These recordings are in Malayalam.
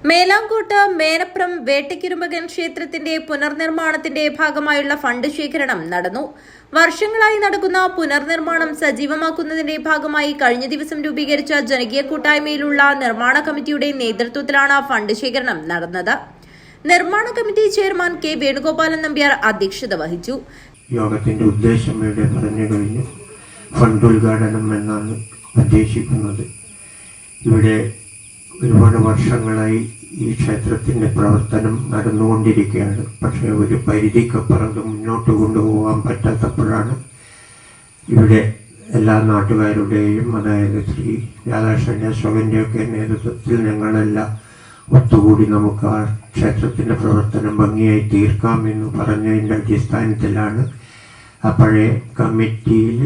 മേലാങ്കോട്ട് മേനപ്രം വേട്ടക്കിരുമ്പകൻ ക്ഷേത്രത്തിന്റെ പുനർനിർമ്മാണത്തിന്റെ ഭാഗമായുള്ള ഫണ്ട് ശേഖരണം നടന്നു. വർഷങ്ങളായി നടക്കുന്ന പുനർനിർമ്മാണം സജീവമാക്കുന്നതിന്റെ ഭാഗമായി കഴിഞ്ഞ ദിവസം രൂപീകരിച്ച ജനകീയ കൂട്ടായ്മയിലുള്ള നിർമ്മാണ കമ്മിറ്റിയുടെ നേതൃത്വത്തിലാണ് ഫണ്ട് ശേഖരണം നടന്നത്. നിർമ്മാണ committee chairman K Venugopalan Nambiar അധ്യക്ഷത വഹിച്ചു. യോഗത്തിന്റെ ഉദ്ദേശം ഇവിടെ പറഞ്ഞു കഴിഞ്ഞു. ഫണ്ട് ഉദ്ഘാടനം എന്നാണ് ഉദ്ദേശിക്കുന്നത്. ഇവിടെ ഒരുപാട് വർഷങ്ങളായി ഈ ക്ഷേത്രത്തിന്റെ പ്രവർത്തനം നടന്നുകൊണ്ടിരിക്കുകയാണ്. പക്ഷേ ഒരു പരിധിക്കപ്പുറം മുന്നോട്ട് കൊണ്ടുപോകാൻ പറ്റാത്തപ്പോഴാണ് ഇവിടെ എല്ലാ നാട്ടുകാരുടെയും, അതായത് ശ്രീ രാധാകൃഷ്ണന്റെ അശോകന്റെയൊക്കെ നേതൃത്വത്തിൽ ഞങ്ങളെല്ലാം ഒത്തുകൂടി നമുക്ക് ആ ക്ഷേത്രത്തിന്റെ പ്രവർത്തനം ഭംഗിയായി തീർക്കാമെന്ന് പറഞ്ഞതിൻ്റെ അടിസ്ഥാനത്തിലാണ് ആ പഴയ കമ്മിറ്റിയിൽ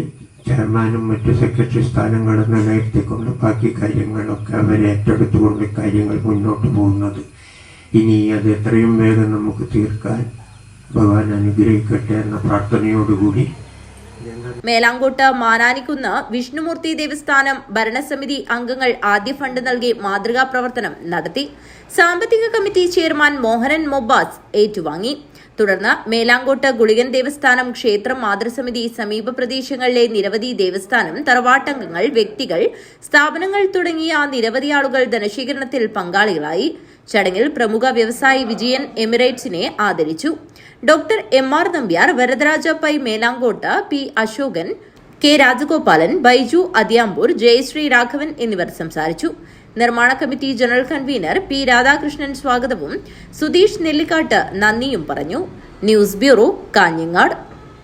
ചെയർമാനും മറ്റു സെക്രട്ടറി സ്ഥാനങ്ങളും നിലനിർത്തിക്കൊണ്ട് ബാക്കി കാര്യങ്ങളൊക്കെ അവരെ ഏറ്റെടുത്തുകൊണ്ട് കാര്യങ്ങൾ മുന്നോട്ട് പോകുന്നത്. ഇനി അത് എത്രയും വേഗം നമുക്ക് തീർക്കാൻ ഭഗവാൻ അനുഗ്രഹിക്കട്ടെ എന്ന പ്രാർത്ഥനയോടുകൂടി മേലാങ്കോട്ട് മാനാനിക്കുന്ന് വിഷ്ണുമൂർത്തി ദേവസ്ഥാനം ഭരണസമിതി അംഗങ്ങൾ ആദ്യ ഫണ്ട് നൽകി മാതൃകാ പ്രവർത്തനം നടത്തി. സാമ്പത്തിക കമ്മിറ്റി ചെയർമാൻ മോഹനൻ മൊബാസ് ഏറ്റുവാങ്ങി. തുടർന്ന് മേലാങ്കോട്ട് ഗുളികൻ ദേവസ്ഥാനം, ക്ഷേത്രം, മാതൃസമിതി, സമീപ പ്രദേശങ്ങളിലെ നിരവധി ദേവസ്ഥാനം, തറവാട്ടംഗങ്ങൾ, വ്യക്തികൾ, സ്ഥാപനങ്ങൾ തുടങ്ങിയ നിരവധി ആളുകൾ ധനശേഖരണത്തിൽ പങ്കാളികളായി. ചടങ്ങിൽ പ്രമുഖ വ്യവസായി വിജയൻ എമിറേറ്റ്സിനെ ആദരിച്ചു. Doctor M R. Nambiar, Varadaraja Pai Melangot, P. Ashokan, K. Rajagopalan, Baiju Adyampoor, Jayashree Raghavan എന്നിവർ സംസാരിച്ചു. നിർമ്മാണ committee general convener P. Radhakrishnan സ്വാഗതവും സുധീഷ് നെല്ലിക്കാട്ട് നന്ദിയും പറഞ്ഞു. News bureau, Kanhangad.